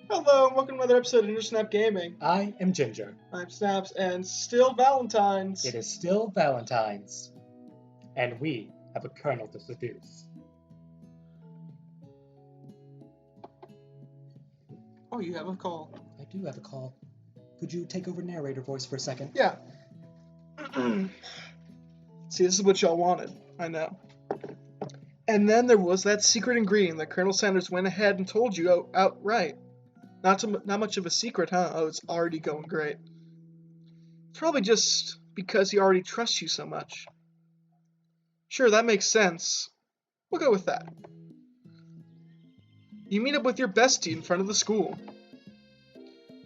Hello, and welcome to another episode of Ninja Snap Gaming. I am Ginger. I'm Snaps, and still Valentine's. It is still Valentine's, and we have a colonel to seduce. Oh, you have a call. I do have a call. Could you take over narrator voice for a second? Yeah. See, this is what y'all wanted. I know. And then there was that secret ingredient that Colonel Sanders went ahead and told you outright. Not much of a secret, huh? Oh, it's already going great. It's probably just because he already trusts you so much. Sure, that makes sense. We'll go with that. You meet up with your bestie in front of the school.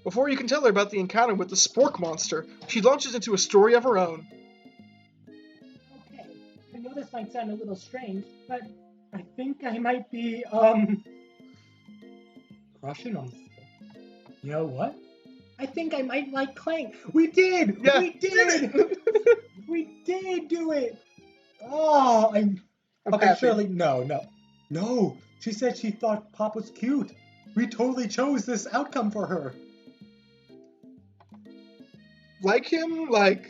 Before you can tell her about the encounter with the spork monster, she launches into a story of her own. Okay, I know this might sound a little strange, but I think I might be, crushing on this. You know what? I think I might like Clank. We did! Yeah, we did! We did do it! Oh, I'm okay, happy. Shirley, no. She said she thought Pop was cute. We totally chose this outcome for her. Like him? Like?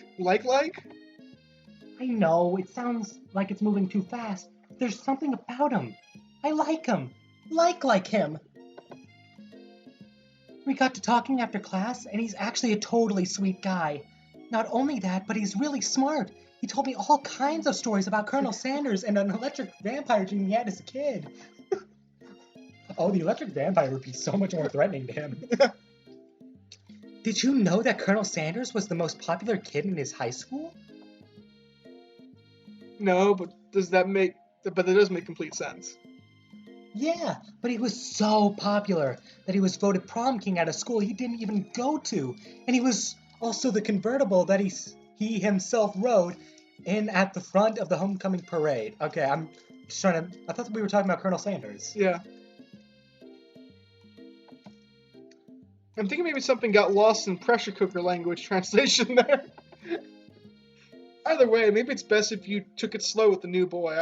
I know, it sounds like it's moving too fast. There's something about him. I like him. Like him. We got to talking after class, and he's actually a totally sweet guy. Not only that, but he's really smart. He told me all kinds of stories about Colonel Sanders and an electric vampire dream he had as a kid. Oh, the electric vampire would be so much more threatening to him. Did you know that Colonel Sanders was the most popular kid in his high school? No, but that does make complete sense. Yeah, but he was so popular that he was voted prom king at a school he didn't even go to. And he was also the convertible that he himself rode in at the front of the homecoming parade. Okay, I'm just trying to... I thought we were talking about Colonel Sanders. Yeah. I'm thinking maybe something got lost in pressure cooker language translation there. Either way, maybe it's best if you took it slow with the new boy.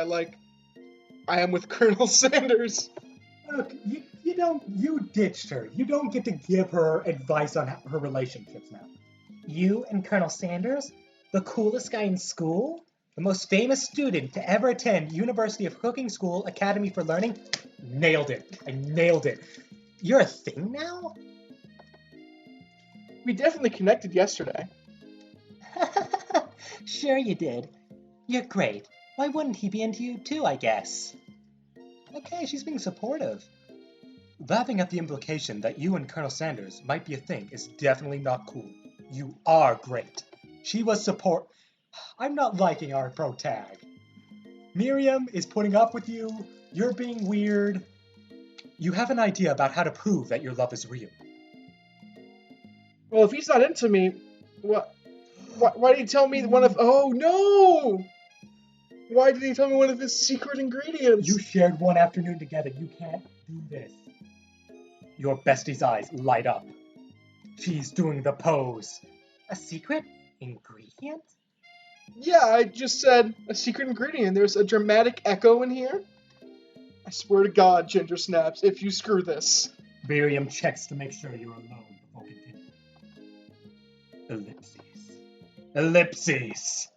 I am with Colonel Sanders. Look, you ditched her. You don't get to give her advice on her relationships now. You and Colonel Sanders, the coolest guy in school, the most famous student to ever attend University of Cooking School Academy for Learning, nailed it. I nailed it. You're a thing now? We definitely connected yesterday. Sure you did. You're great. Why wouldn't he be into you too, I guess? Okay, she's being supportive. Laughing at the implication that you and Colonel Sanders might be a thing is definitely not cool. You are great. She was support... I'm not liking our pro tag. Miriam is putting up with you. You're being weird. You have an idea about how to prove that your love is real. Well, if he's not into me, why did he tell me one of... Oh, no! Why did he tell me one of his secret ingredients? You shared one afternoon together. You can't do this. Your bestie's eyes light up. She's doing the pose. A secret ingredient? Yeah, I just said a secret ingredient. There's a dramatic echo in here. I swear to God, Ginger Snaps, if you screw this. Miriam checks to make sure you're alone before continuing. Ellipses.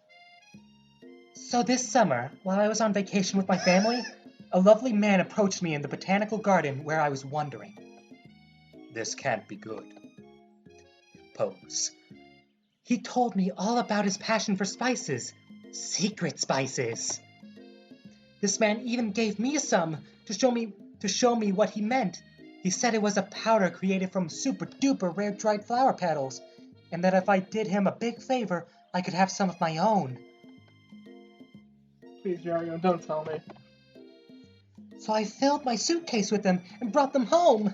So this summer, while I was on vacation with my family, a lovely man approached me in the botanical garden where I was wandering. This can't be good. Pose. He told me all about his passion for spices. Secret spices. This man even gave me some to show me what he meant. He said it was a powder created from super duper rare dried flower petals, and that if I did him a big favor, I could have some of my own. Please, Mario, don't tell me. So I filled my suitcase with them and brought them home.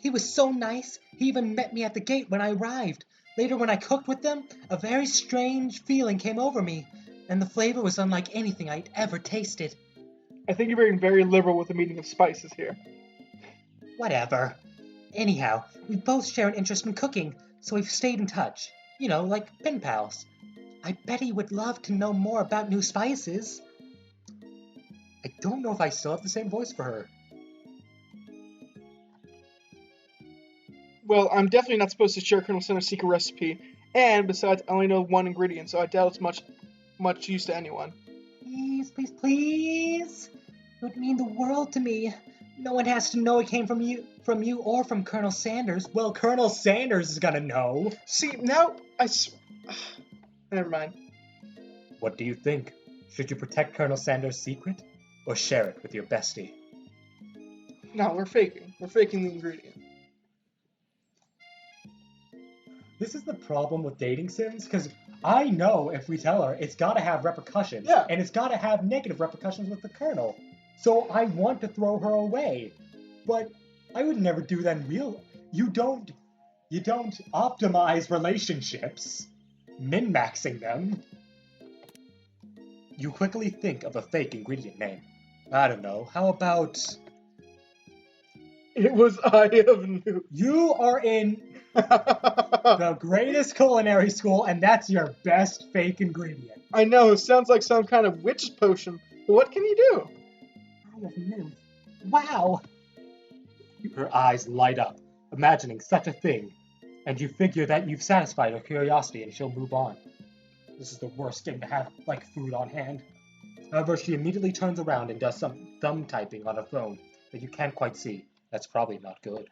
He was so nice, he even met me at the gate when I arrived. Later, when I cooked with them, a very strange feeling came over me, and the flavor was unlike anything I'd ever tasted. I think you're being very liberal with the meaning of spices here. Whatever. Anyhow, we both share an interest in cooking, so we've stayed in touch. You know, like pen pals. I bet he would love to know more about new spices. I don't know if I still have the same voice for her. Well, I'm definitely not supposed to share Colonel Sander's secret recipe, and besides, I only know one ingredient, so I doubt it's much use to anyone. Please, please, please. It would mean the world to me. No one has to know it came from you or from Colonel Sanders. Well, Colonel Sanders is gonna know. See, now never mind. What do you think? Should you protect Colonel Sanders' secret or share it with your bestie? No, we're faking. We're faking the ingredient. This is the problem with dating sims, because I know if we tell her, it's got to have repercussions. Yeah. And it's got to have negative repercussions with the Colonel. So I want to throw her away. But I would never do that in real. You don't optimize relationships, min-maxing them. You quickly think of a fake ingredient name. I don't know. How about... It was Eye of Newt. You are in the greatest culinary school, and that's your best fake ingredient. I know, it sounds like some kind of witch's potion, but what can you do? Eye of Newt. Wow! Her eyes light up, imagining such a thing, and you figure that you've satisfied her curiosity and she'll move on. This is the worst thing to have, like, food on hand. However, she immediately turns around and does some thumb typing on her phone that you can't quite see. That's probably not good.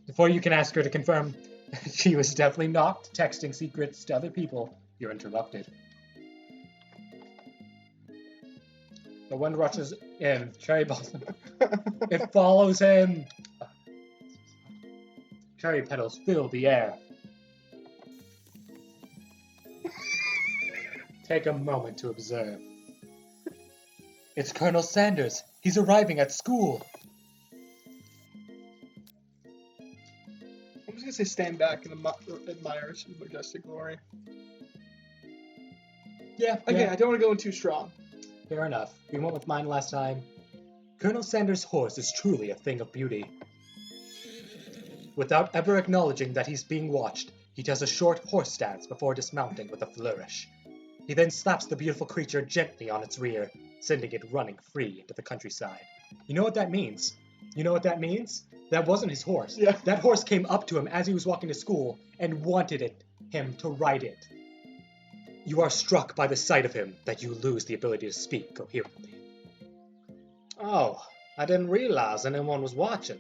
Before you can ask her to confirm she was definitely not texting secrets to other people, you're interrupted. The wind rushes in. Cherry blossom. It follows him. Cherry petals fill the air. Take a moment to observe. It's Colonel Sanders. He's arriving at school. I'm just gonna say stand back and admire his majestic glory. Yeah. Again, I don't want to go in too strong. Fair enough. We went with mine last time. Colonel Sanders' horse is truly a thing of beauty. Without ever acknowledging that he's being watched, he does a short horse stance before dismounting with a flourish. He then slaps the beautiful creature gently on its rear, sending it running free into the countryside. You know what that means? You know what that means? That wasn't his horse. Yeah. That horse came up to him as he was walking to school and wanted him to ride it. You are struck by the sight of him that you lose the ability to speak coherently. Oh, I didn't realize anyone was watching.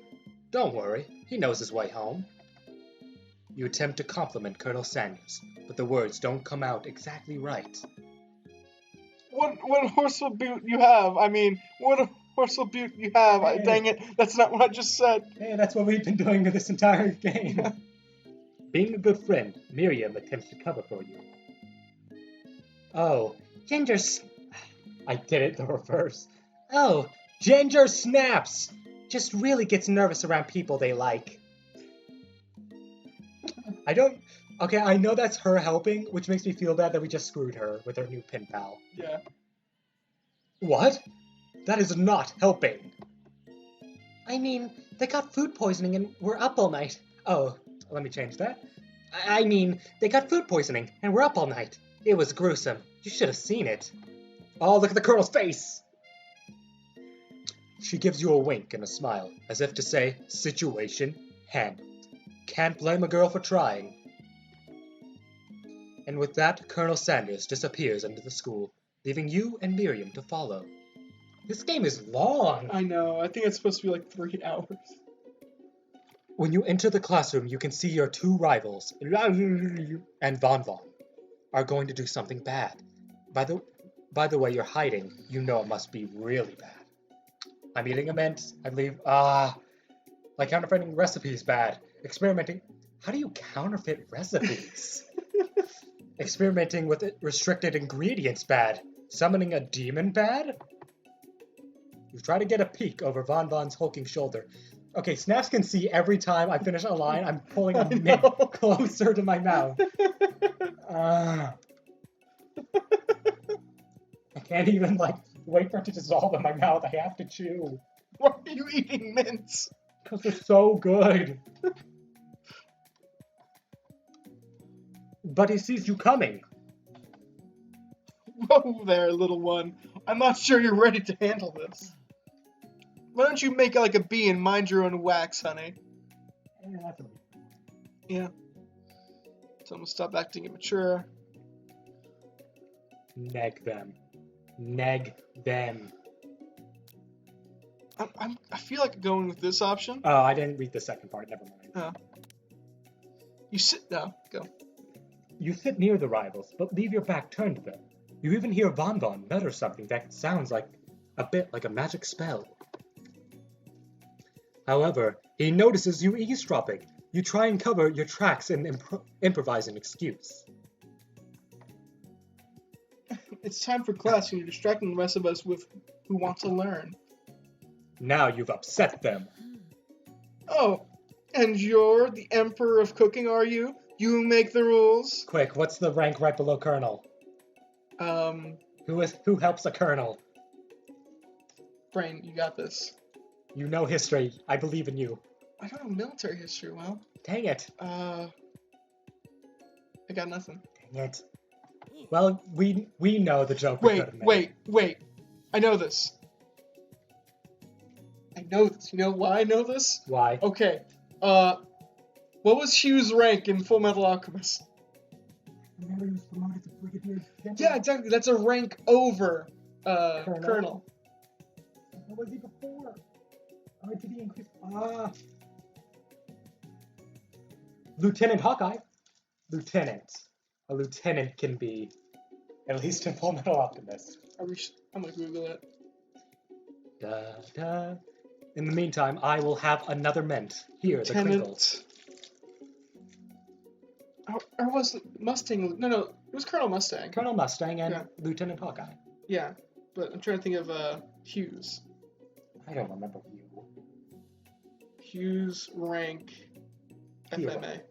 Don't worry, he knows his way home. You attempt to compliment Colonel Sanders, but the words don't come out exactly right. What horseful boot you have? I mean, what horseful boot you have? Hey. Dang it, that's not what I just said. Hey, that's what we've been doing with this entire game. Being a good friend, Miriam attempts to cover for you. Oh, I did it the reverse. Oh, Ginger snaps! Just really gets nervous around people they like. Okay, I know that's her helping, which makes me feel bad that we just screwed her with her new pen pal. Yeah. What? That is not helping. I mean, they got food poisoning and were up all night. Oh, let me change that. I mean, they got food poisoning and were up all night. It was gruesome. You should have seen it. Oh, look at the Colonel's face! She gives you a wink and a smile, as if to say, situation handled. Can't blame a girl for trying. And with that, Colonel Sanders disappears into the school, leaving you and Miriam to follow. This game is long! I know, I think it's supposed to be like 3 hours. When you enter the classroom, you can see your two rivals, and Von Von, are going to do something bad. By the way you're hiding, you know it must be really bad. I'm eating a mint, I believe. Like counterfeiting recipes bad. Experimenting. How do you counterfeit recipes? Experimenting with restricted ingredients bad. Summoning a demon bad? You try to get a peek over Von Von's hulking shoulder. Okay, Snaps can see every time I finish a line, I'm pulling a mint closer to my mouth. I can't even, wait for it to dissolve in my mouth. I have to chew. Why are you eating mints? Because they're so good. But he sees you coming. Whoa there, little one. I'm not sure you're ready to handle this. Why don't you make it like a bee and mind your own wax, honey? Yeah, that's what Yeah. So I'm gonna stop acting immature. Neg them. Neg them. I feel like going with this option. Oh, I didn't read the second part. Never mind. You sit down. Go. You sit near the rivals, but leave your back turned to them. You even hear Von Von mutter something that sounds like a bit like a magic spell. However, he notices you eavesdropping. You try and cover your tracks and improvise an excuse. It's time for class, and you're distracting the rest of us with who want to learn. Now you've upset them. Oh, and you're the Emperor of Cooking, are you? You make the rules? Quick, what's the rank right below Colonel? Who helps a Colonel? Brain, you got this. You know history. I believe in you. I don't know military history well. Dang it. I got nothing. Dang it. Well, we know the joke. Wait. I know this. You know why I know this? Why? Okay. What was Hugh's rank in Full Metal Alchemist? Remember he was promoted to Brigadier General? Yeah, exactly. That's a rank over Colonel. What was he before? Or did he increase? Lieutenant Hawkeye. Lieutenant. A lieutenant can be, at least in Full Metal Alchemist. I'm gonna Google it. Da. In the meantime, I will have another mint. Here, the crinkles. Or was it Mustang? No, it was Colonel Mustang. Colonel Mustang and Lieutenant Hawkeye. Yeah, but I'm trying to think of Hughes. I don't remember you. Hughes rank FMA.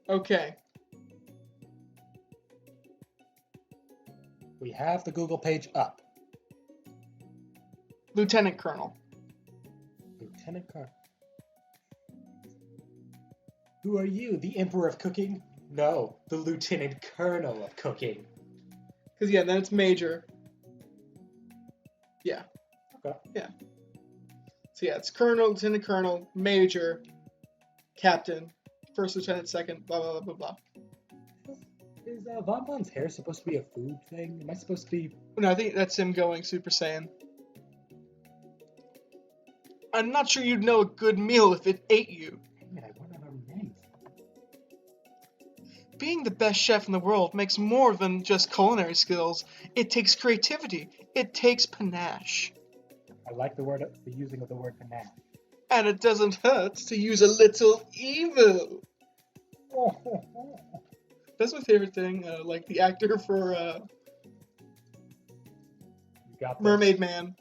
Okay. We have the Google page up. Lieutenant Colonel. Lieutenant Colonel. Who are you, the Emperor of Cooking? No, the Lieutenant Colonel of Cooking. Because, yeah, then it's Major. Yeah. Okay. Yeah. So, yeah, it's Colonel, Lieutenant Colonel, Major, Captain, First Lieutenant, Second, blah, blah, blah, blah, blah. Is Von Von's hair supposed to be a food thing? Am I supposed to be... No, I think that's him going Super Saiyan. I'm not sure you'd know a good meal if it ate you. Dang it, I wonder how he meant. Being the best chef in the world makes more than just culinary skills. It takes creativity. It takes panache. I like the using of the word panache. And it doesn't hurt to use a little evil. That's my favorite thing. Like the actor for Mermaid Man.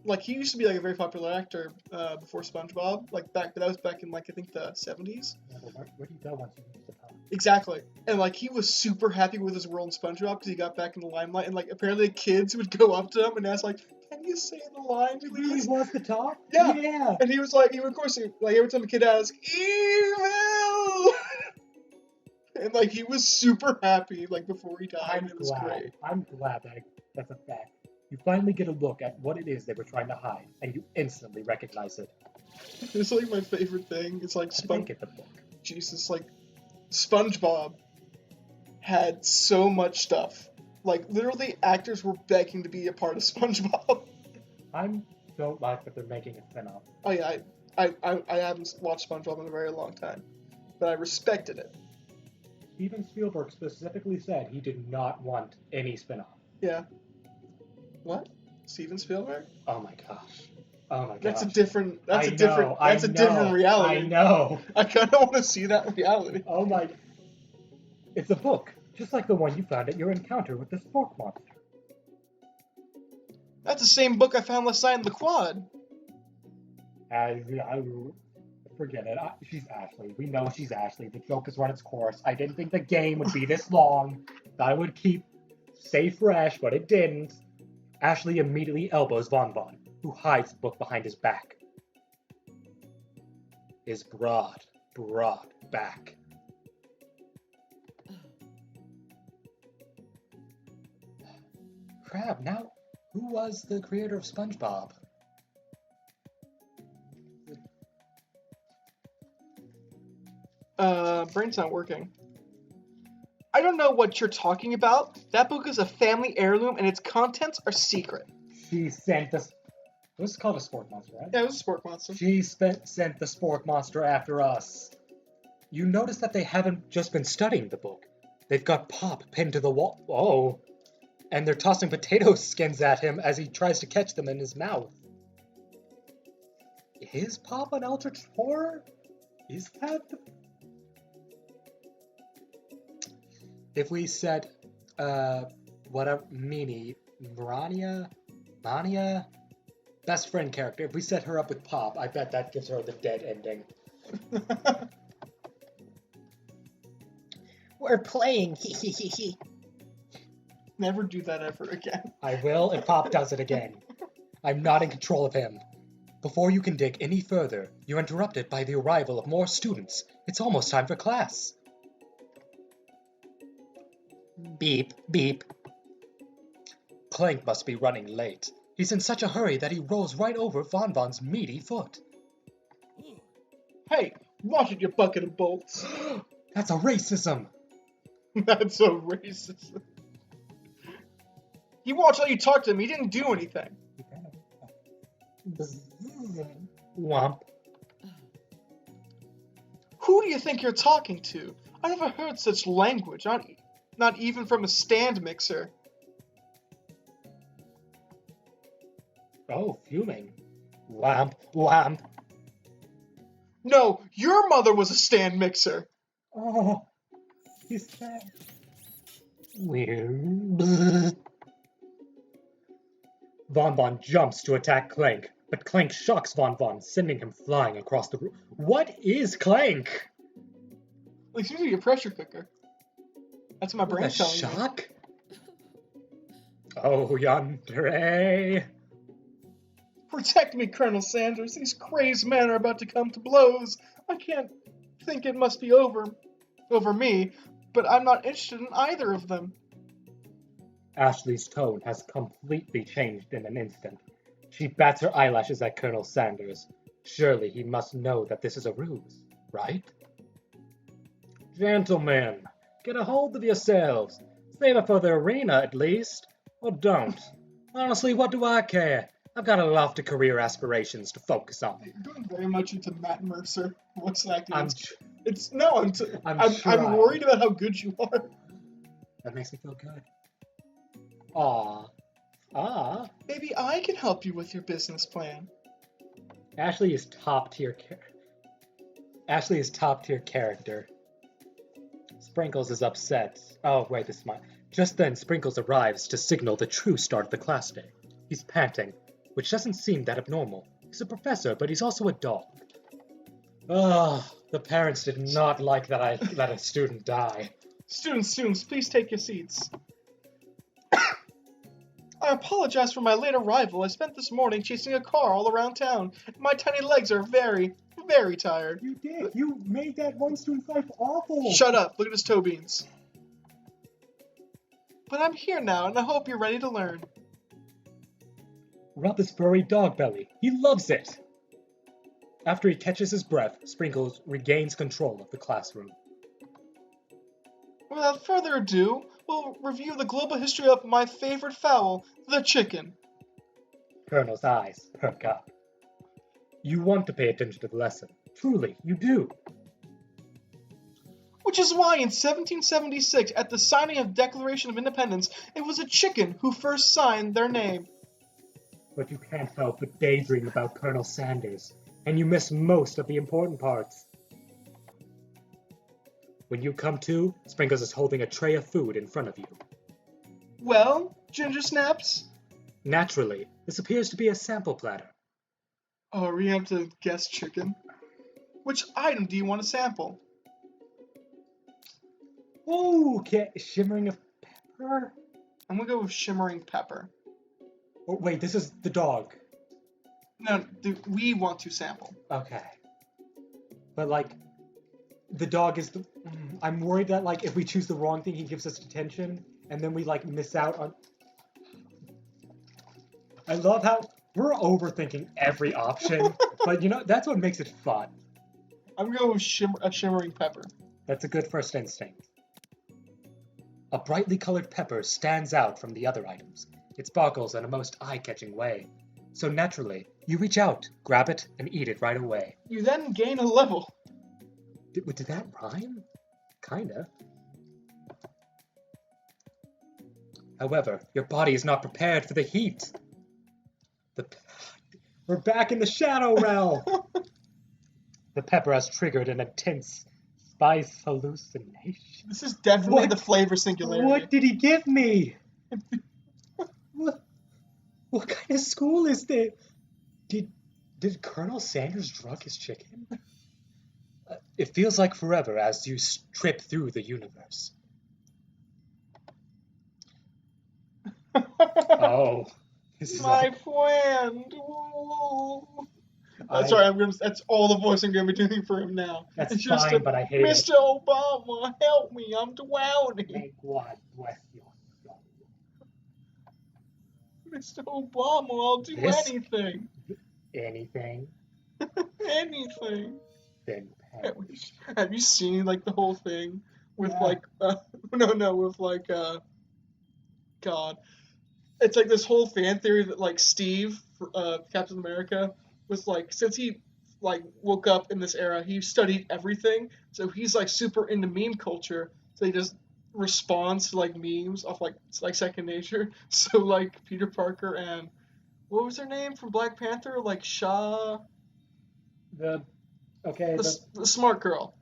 Like he used to be like a very popular actor before SpongeBob. Like but that was back in like I think the 70s. Yeah, but where do you go once you reach the top? Exactly. And like he was super happy with his role in SpongeBob because he got back in the limelight. And like apparently kids would go up to him and ask like, "Can you say the line, please?" He wants to talk? Yeah. And he was like, of course, like every time a kid asked, "Evil." And like he was super happy like before he died. It was great. I'm glad that's a fact. You finally get a look at what it is they were trying to hide, and you instantly recognize it. It's like my favorite thing. It's like Get the book. Jesus, like SpongeBob had so much stuff. Like literally, actors were begging to be a part of SpongeBob. I don't like that they're making a spin-off. Oh yeah, I haven't watched SpongeBob in a very long time, but I respected it. Steven Spielberg specifically said he did not want any spin-off. Yeah. What? Steven Spielberg? Oh my gosh. That's a different reality. I know. I kind of want to see that reality. Oh my. It's a book, just like the one you found at your encounter with the spork monster. That's the same book I found last night in the quad. Forget it. She's Ashley. We know she's Ashley. The joke has run its course. I didn't think the game would be this long. That would stay fresh, but it didn't. Ashley immediately elbows Von Von, who hides the book behind his back. His broad back. crap, now who was the creator of SpongeBob? Brain's not working. I don't know what you're talking about. That book is a family heirloom and its contents are secret. She sent the... This is called a Spork Monster, right? Yeah, it was a Spork Monster. She sent the Spork Monster after us. You notice that they haven't just been studying the book. They've got Pop pinned to the wall. Oh. And they're tossing potato skins at him as he tries to catch them in his mouth. Is Pop an Eldritch Horror? Is that... If we said, whatever, Mania, best friend character, if we set her up with Pop, I bet that gives her the dead ending. We're playing, he. Never do that ever again. I will if Pop does it again. I'm not in control of him. Before you can dig any further, you're interrupted by the arrival of more students. It's almost time for class. Beep, beep. Clank must be running late. He's in such a hurry that he rolls right over Von Von's meaty foot. Hey, watch it, you bucket of bolts. That's a racism. That's a racism. He watched how you talk to him. He didn't do anything. Womp. Who do you think you're talking to? I never heard such language. Not even from a stand mixer. Oh, fuming. Womp, womp. No, your mother was a stand mixer. Oh, is that weird? Von Von jumps to attack Clank, but Clank shocks Von Von, sending him flying across the room. What is Clank? Like, it's usually a pressure cooker. That's what my brain's telling me. Shock? Oh, yandere. Protect me, Colonel Sanders. These crazed men are about to come to blows. I can't think it must be over me, but I'm not interested in either of them. Ashley's tone has completely changed in an instant. She bats her eyelashes at Colonel Sanders. Surely he must know that this is a ruse, right? Gentlemen, get a hold of yourselves. Save it for the arena, at least. Or don't. Honestly, what do I care? I've got a lofty career aspirations to focus on. You're going very much into Matt Mercer. What's that? I'm I'm worried about how good you are. That makes me feel good. Ah. Maybe I can help you with your business plan. Ashley is top tier character. Sprinkles is upset. Oh, wait, this is mine. Just then, Sprinkles arrives to signal the true start of the class day. He's panting, which doesn't seem that abnormal. He's a professor, but he's also a dog. The parents did not like that I let a student die. Students, please take your seats. I apologize for my late arrival. I spent this morning chasing a car all around town. My tiny legs are very, very tired. You did. You made that one student's life awful. Shut up. Look at his toe beans. But I'm here now, and I hope you're ready to learn. Rub his furry dog belly. He loves it. After he catches his breath, Sprinkles regains control of the classroom. Without further ado, we'll review the global history of my favorite fowl, the chicken. Colonel's eyes perk up. You want to pay attention to the lesson. Truly, you do. Which is why in 1776, at the signing of the Declaration of Independence, it was a chicken who first signed their name. But you can't help but daydream about Colonel Sanders, and you miss most of the important parts. When you come to, Sprinkles is holding a tray of food in front of you. Well, Ginger Snaps? Naturally, this appears to be a sample platter. Oh, we have to guess chicken. Which item do you want to sample? Oh, okay. Shimmering of pepper? I'm gonna go with shimmering pepper. Oh, wait, this is the dog. No, we want to sample. Okay. But, like, the dog is the... I'm worried that, like, if we choose the wrong thing, he gives us detention, and then we, like, miss out on... I love how we're overthinking every option, but you know, that's what makes it fun. I'm gonna go with a shimmering pepper. That's a good first instinct. A brightly colored pepper stands out from the other items. It sparkles in a most eye-catching way. So naturally, you reach out, grab it, and eat it right away. You then gain a level. Did that rhyme? Kinda. However, your body is not prepared for the heat. We're back in the shadow realm. The pepper has triggered an intense spice hallucination. This is definitely What? the flavor singularity. What did he give me? What kind of school is this? Did Colonel Sanders drug his chicken? It feels like forever as you trip through the universe. Oh, this is My friend. Sorry, that's all the voice I'm gonna be doing for him now. That's it's fine, just but I hate Mr. Obama, help me! I'm drowning. May God bless you. Mr. Obama, I'll do anything. Anything. Anything. Then Have you seen like the whole thing with God. It's like this whole fan theory that like Steve, Captain America, was like, since he like woke up in this era, he studied everything. So he's like super into meme culture. So he just responds to like memes off like it's like second nature. So like Peter Parker and what was her name from Black Panther? Like Shaw. The smart girl.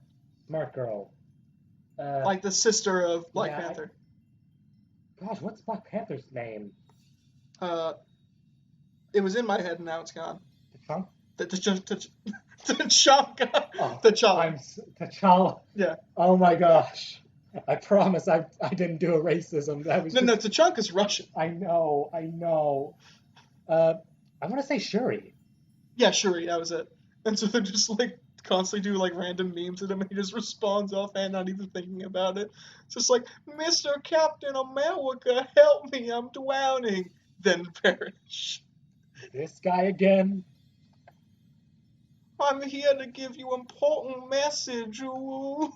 Smart girl. Like the sister of Black Panther. Gosh, what's Black Panther's name? It was in my head and now it's gone. T'Challa? T'Challa. Oh, T'Challa. T'Challa. Yeah. Oh my gosh. I promise I didn't do a racism. That was No, T'Challa's Russian. I know. I want to say Shuri. Yeah, Shuri, that was it. And so they're just like constantly do like random memes at him and he just responds offhand, not even thinking about it. It's just like, Mr. Captain America, help me, I'm drowning. Then perish. This guy again. I'm here to give you important message. Ooh.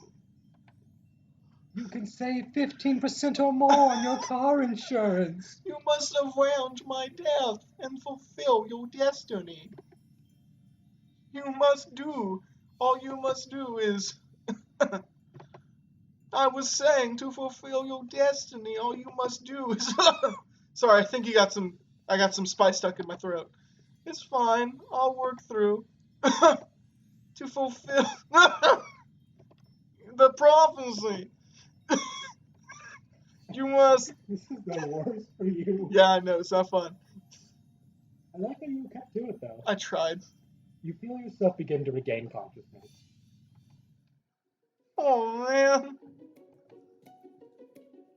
You can save 15% or more on your car insurance. You must avenge my death and fulfill your destiny. All you must do is, I was saying to fulfill your destiny, all you must do is, sorry, I think I got some spice stuck in my throat. It's fine, I'll work through, to fulfill the prophecy. You must. This is the worst for you. Yeah, I know, it's not fun. I like how you kept to it though. I tried. You feel yourself begin to regain consciousness. Oh, man.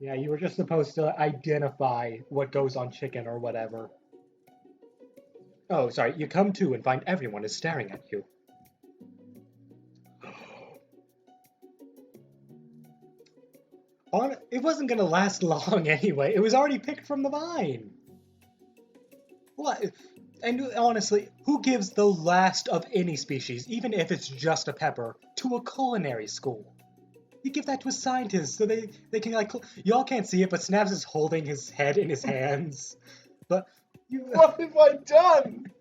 Yeah, you were just supposed to identify what goes on chicken or whatever. Oh, sorry, you come to and find everyone is staring at you. It wasn't going to last long anyway. It was already picked from the vine. What? And honestly, who gives the last of any species, even if it's just a pepper, to a culinary school? You give that to a scientist so they can like... Y'all can't see it, but Snaps is holding his head in his hands. But... What have I done?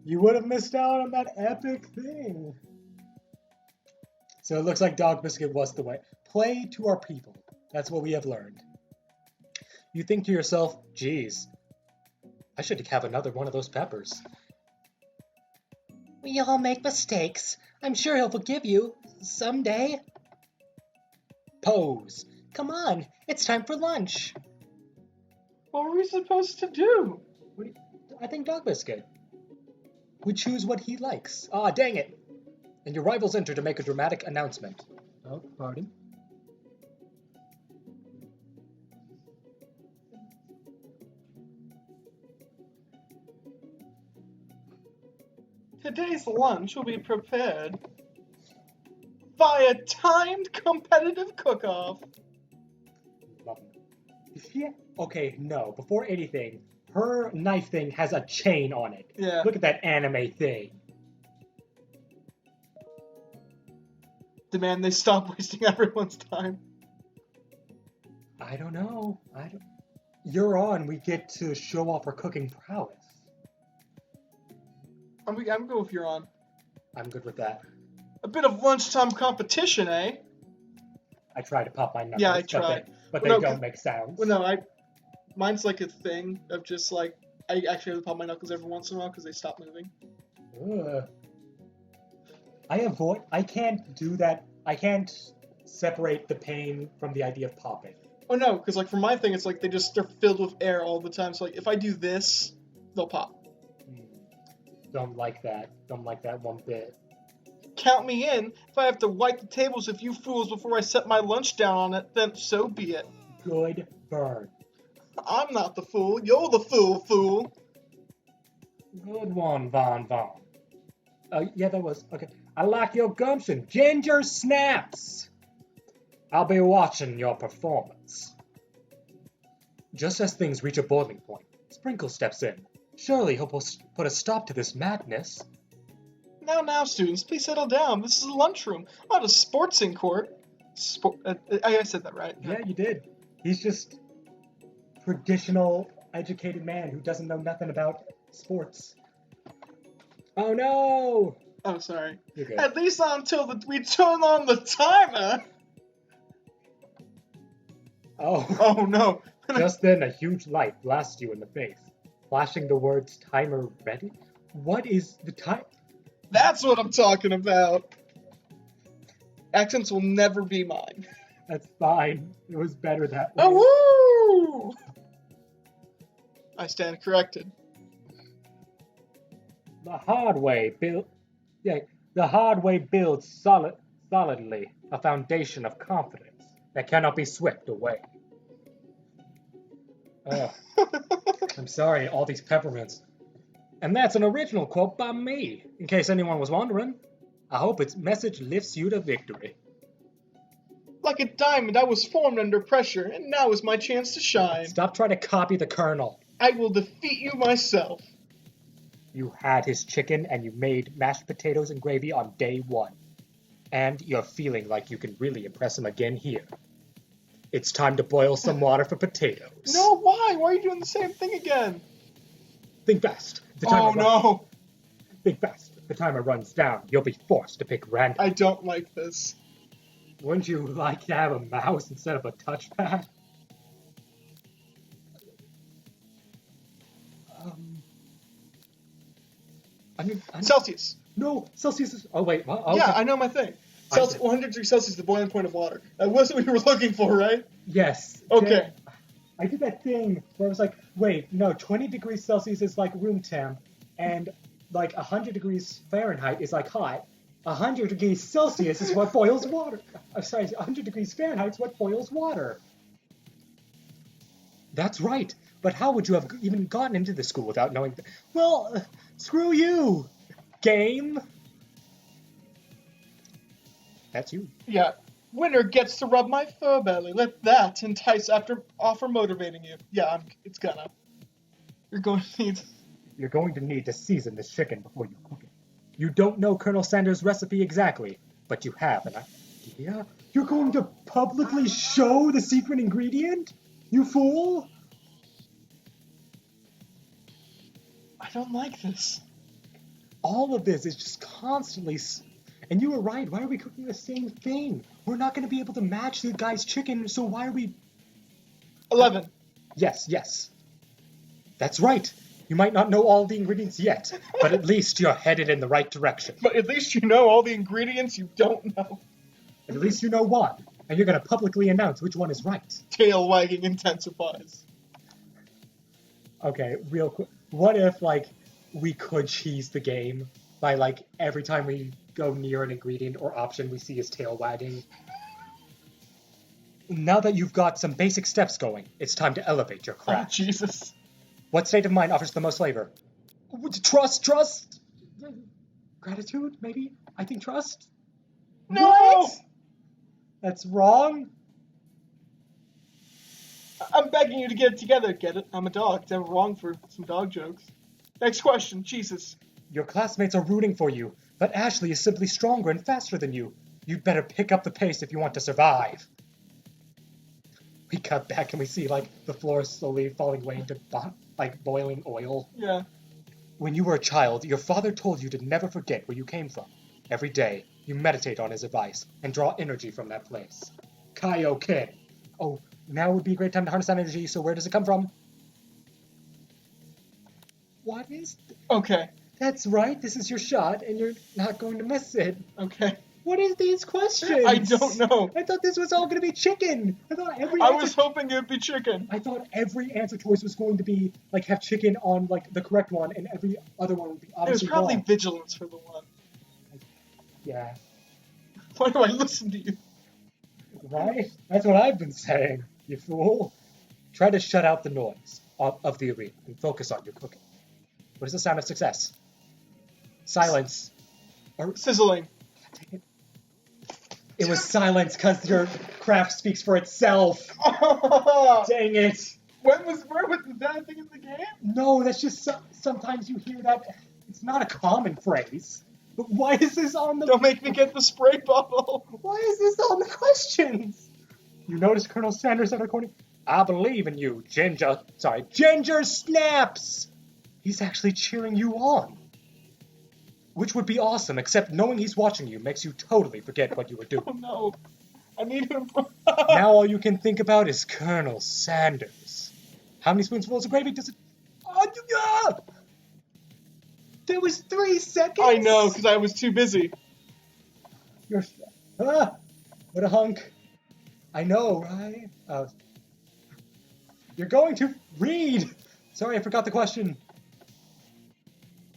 You would have missed out on that epic thing. So it looks like Dog Biscuit was the way. Play to our people. That's what we have learned. You think to yourself, geez, I should have another one of those peppers. We all make mistakes. I'm sure he'll forgive you someday. Pose. Come on, it's time for lunch. What were we supposed to do? I think Dog Biscuit would choose what he likes. Ah, dang it. And your rivals enter to make a dramatic announcement. Oh, pardon. Today's lunch will be prepared by a timed competitive cook-off. Yeah. Okay, no. Before anything, Her knife thing has a chain on it. Yeah. Look at that anime thing. Demand they stop wasting everyone's time. I don't know. You're on. We get to show off our cooking prowess. I'm good if you're on. I'm good with that. A bit of lunchtime competition, eh? I try to pop my knuckles. Yeah, I try. But Well, they no, don't make sounds. Well, no, mine's like a thing of just like, I actually have to pop my knuckles every once in a while because they stop moving. Ugh. I can't do that. I can't separate the pain from the idea of popping. Oh no, because like for my thing, it's like they're filled with air all the time. So like if I do this, they'll pop. Don't like that. Don't like that one bit. Count me in. If I have to wipe the tables with you fools before I set my lunch down on it, then so be it. Good burn. I'm not the fool. You're the fool. Good one, Von. Yeah, that was okay. I like your gumption. Ginger snaps. I'll be watching your performance. Just as things reach a boiling point, Sprinkle steps in. Surely he'll put a stop to this madness. Now, students, please settle down. This is a lunchroom, not a sportsing court. I said that right. Yeah, you did. He's just traditional, educated man who doesn't know nothing about sports. Oh no! Oh, sorry. You're good. At least not until we turn on the timer. Oh no. Just then, a huge light blasts you in the face, flashing the words "timer ready." What is the time? That's what I'm talking about. Accents will never be mine. That's fine. It was better that way. Oh, woo! I stand corrected. The hard way builds solidly a foundation of confidence that cannot be swept away. I'm sorry, all these peppermints. And that's an original quote by me, in case anyone was wondering. I hope its message lifts you to victory. Like a diamond, I was formed under pressure, and now is my chance to shine. Stop trying to copy the Colonel. I will defeat you myself. You had his chicken and you made mashed potatoes and gravy on day one. And you're feeling like you can really impress him again here. It's time to boil some water for potatoes. No, why? Why are you doing the same thing again? Think fast. No. Think fast. If the timer runs down, you'll be forced to pick random. I don't like this. Wouldn't you like to have a mouse instead of a touchpad? Celsius. No, Celsius is... Oh, wait. What? Oh, yeah, okay. I know my thing. 100 degrees Celsius is the boiling point of water. That wasn't what you were looking for, right? Yes. Okay. I did that thing where I was like, wait, no, 20 degrees Celsius is like room temp, and like 100 degrees Fahrenheit is like hot. 100 degrees Celsius is what boils water. I'm sorry, 100 degrees Fahrenheit is what boils water. That's right. But how would you have even gotten into this school without knowing that? Well, screw you, game. That's you. Yeah. Winner gets to rub my fur belly. Let that entice offer motivating you. Yeah, it's gonna. You're going to need to season this chicken before you cook it. You don't know Colonel Sanders' recipe exactly, but you have an idea. You're going to publicly show the secret ingredient? You fool! I don't like this. All of this is just constantly... And you were right, why are we cooking the same thing? We're not going to be able to match the guy's chicken, so why are we... 11. Yes. That's right. You might not know all the ingredients yet, but at least you're headed in the right direction. But at least you know all the ingredients you don't know. At least you know one, and you're going to publicly announce which one is right. Tail wagging intensifies. Okay, real quick. What if, we could cheese the game by, every time we go near an ingredient or option we see his tail wagging? Now that you've got some basic steps going, it's time to elevate your craft. Oh, Jesus. What state of mind offers the most flavor? Trust? Gratitude, maybe? I think trust? No! What? That's wrong? I'm begging you to get it together. Get it? I'm a dog. It's never wrong for some dog jokes. Next question. Jesus. Your classmates are rooting for you, but Ashley is simply stronger and faster than you. You'd better pick up the pace if you want to survive. We cut back and we see, like, the floor slowly falling away into, like, boiling oil. Yeah. When you were a child, your father told you to never forget where you came from. Every day, you meditate on his advice and draw energy from that place. Kaioken. Oh, now would be a great time to harness that energy, so where does it come from? What is... Okay. That's right, this is your shot, and you're not going to miss it. Okay. What is these questions? I don't know. I thought this was all going to be chicken. I was hoping it would be chicken. I thought every answer choice was going to be, like, have chicken on, like, the correct one, and every other one would be obviously It was probably wrong. vigilance for the one. Yeah. Why do I listen to you? Right? That's what I've been saying, you fool. Try to shut out the noise of the arena and focus on your cooking. What is the sound of success? Silence. Sizzling. Dang it. It was silence because your craft speaks for itself. Dang it. Where was that thing in the game? No, that's just sometimes you hear that. It's not a common phrase. But why is this on the... Don't make me get the spray bottle. Why is this on the questions? You notice Colonel Sanders at our corner? I believe in you, Ginger. Sorry, Ginger Snaps! He's actually cheering you on. Which would be awesome, except knowing he's watching you makes you totally forget what you were doing. Oh no. I need him. Now all you can think about is Colonel Sanders. How many spoonfuls of gravy does it... Oh, yeah! There was 3 seconds? I know, because I was too busy. You're... what a hunk. I know, right? You're going to read. Sorry, I forgot the question.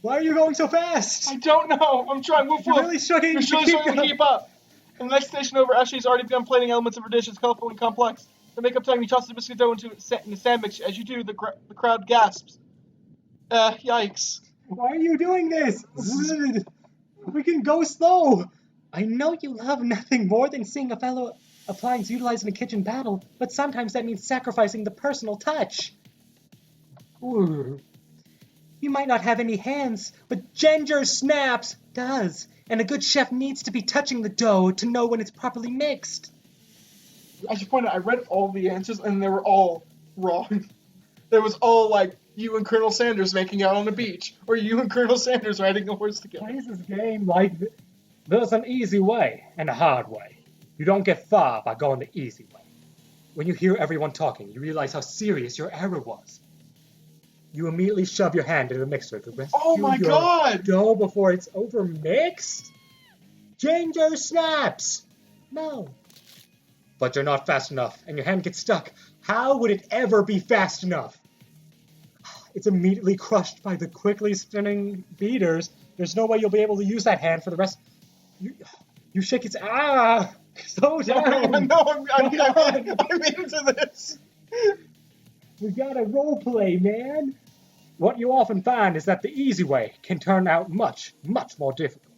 Why are you going so fast? I don't know. I'm trying. Woof, You're woof. really struggling You're to really struggling to keep up. In the next station over, Ashley's already begun plating elements of her dish. It's colorful and complex. To make up time, you toss the biscuit dough into the sand mix. As you do, the crowd gasps. Yikes. Why are you doing this? We can go slow. I know you love nothing more than seeing a fellow appliance utilized in a kitchen battle, but sometimes that means sacrificing the personal touch. Ooh. You might not have any hands, but Ginger Snaps does, and a good chef needs to be touching the dough to know when it's properly mixed. I should point out, I read all the answers, and they were all wrong. There was all, like, you and Colonel Sanders making out on the beach, or you and Colonel Sanders riding a horse together. Why is this game like this? There's an easy way and a hard way. You don't get far by going the easy way. When you hear everyone talking, you realize how serious your error was. You immediately shove your hand into the mixer to rescue Oh my your god! dough before it's overmixed? Ginger Snaps! No. But you're not fast enough, and your hand gets stuck. How would it ever be fast enough? It's immediately crushed by the quickly spinning beaters. There's no way you'll be able to use that hand for the rest. You shake its... Slow down! No, I'm into this. We gotta roleplay, man. What you often find is that the easy way can turn out much, much more difficult.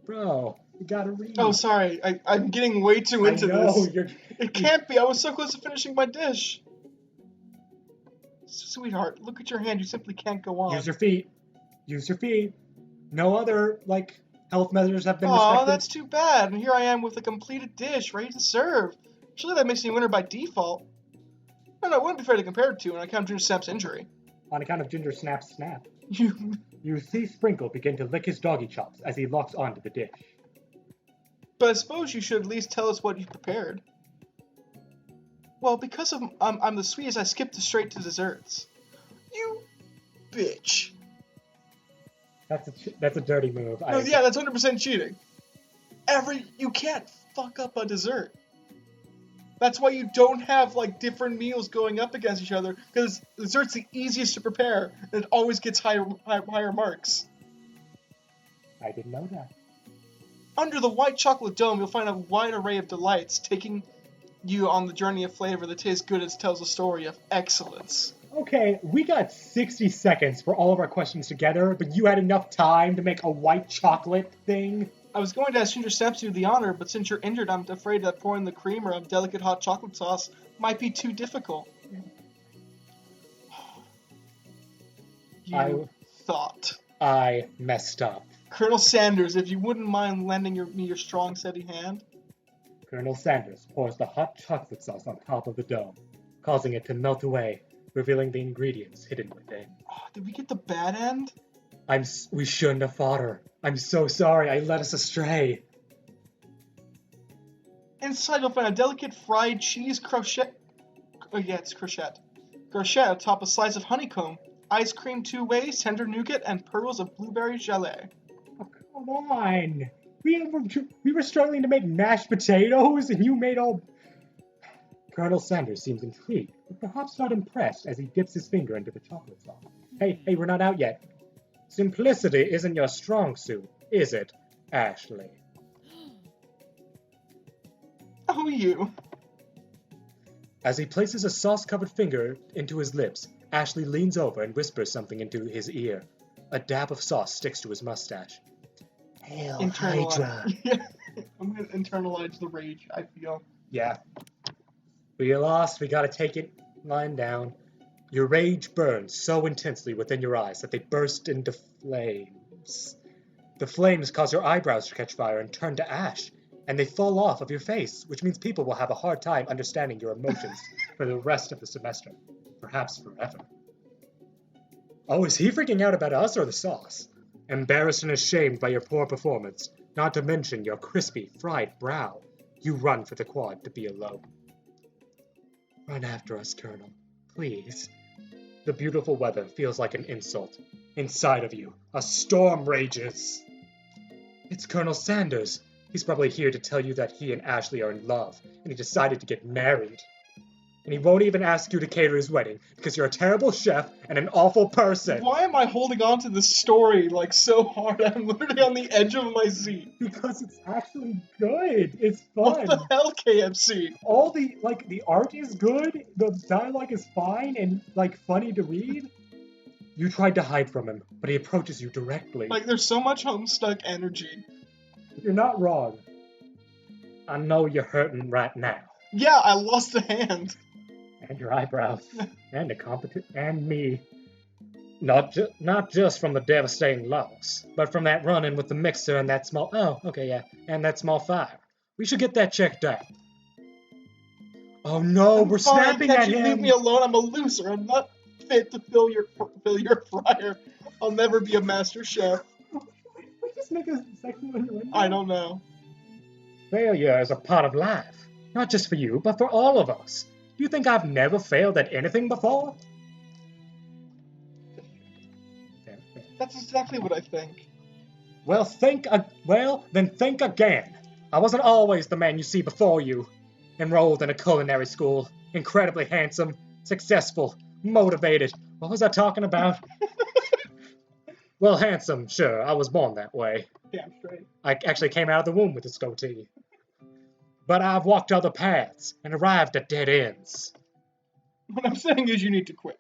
Bro, you gotta read. Oh, sorry. I'm getting way too into this. You're... It can't be. I was so close to finishing my dish. Sweetheart, look at your hand. You simply can't go on. Use your feet. Use your feet. No other, like, health measures have been Aw, respected. that's too bad. And here I am with a completed dish, ready to serve. Surely that makes me winner by default. No, it wouldn't be fair to compare it to on account of Ginger Snap's injury. On account of Ginger Snap's snap. You... You see Sprinkle begin to lick his doggy chops as he locks onto the dish. But I suppose you should at least tell us what you prepared. Well, because I'm the sweetest, I skipped straight to desserts. You bitch. That's a dirty move. No, yeah, that's 100% cheating. You can't fuck up a dessert. That's why you don't have, like, different meals going up against each other, because dessert's the easiest to prepare, and it always gets higher marks. I didn't know that. Under the white chocolate dome, you'll find a wide array of delights, taking you on the journey of flavor that tastes good and tells a story of excellence. Okay, we got 60 seconds for all of our questions together, but you had enough time to make a white chocolate thing? I was going to ask Ginger Snaps to do the honor, but since you're injured, I'm afraid that pouring the creamer of delicate hot chocolate sauce might be too difficult. You thought. I messed up. Colonel Sanders, if you wouldn't mind lending me your strong, steady hand. Colonel Sanders pours the hot chocolate sauce on top of the dough, causing it to melt away, revealing the ingredients hidden within. Oh, did we get the bad end? We shouldn't have fought her. I'm so sorry, I led us astray. Inside you'll find a delicate fried cheese crochet. Oh yeah, it's crochet. Crochet atop a slice of honeycomb, ice cream 2 ways, tender nougat, and pearls of blueberry gelée. Oh, come on. We were struggling to make mashed potatoes, and you made all... Colonel Sanders seems intrigued, but perhaps not impressed as he dips his finger into the chocolate sauce. Hey, we're not out yet. Simplicity isn't your strong suit, is it, Ashley? Oh, you. As he places a sauce-covered finger into his lips, Ashley leans over and whispers something into his ear. A dab of sauce sticks to his mustache. Hail Hydra! Yeah, I'm gonna internalize the rage, I feel. Yeah. We lost, we gotta take it lying down. Your rage burns so intensely within your eyes that they burst into flames. The flames cause your eyebrows to catch fire and turn to ash, and they fall off of your face, which means people will have a hard time understanding your emotions for the rest of the semester, perhaps forever. Oh, is he freaking out about us or the sauce? Embarrassed and ashamed by your poor performance, not to mention your crispy, fried brow, you run for the quad to be alone. Run after us, Colonel, please. The beautiful weather feels like an insult. Inside of you, a storm rages. It's Colonel Sanders. He's probably here to tell you that he and Ashley are in love, and he decided to get married. And he won't even ask you to cater his wedding, because you're a terrible chef and an awful person. Why am I holding on to this story, like, so hard? I'm literally on the edge of my seat. Because it's actually good. It's fun. What the hell, KFC? All the art is good, the dialogue is fine and, funny to read. You tried to hide from him, but he approaches you directly. There's so much Homestuck energy. You're not wrong. I know you're hurting right now. Yeah, I lost a hand. And your eyebrows. And me. Not just from the devastating loss, but from that run-in with the mixer and that small... Oh, okay, yeah. And that small fire. We should get that checked out. Oh no, we're snapping at him! Can't you leave me alone? I'm a loser. I'm not fit to fill your fryer. I'll never be a master chef. We just make a sexual innuendo? I don't know. Failure is a part of life. Not just for you, but for all of us. Do you think I've never failed at anything before? That's exactly what I think. Well, then think again. I wasn't always the man you see before you. Enrolled in a culinary school, incredibly handsome, successful, motivated. What was I talking about? Well, handsome, sure, I was born that way. Damn straight. I actually came out of the womb with this goatee. But I've walked other paths and arrived at dead ends. What I'm saying is you need to quit.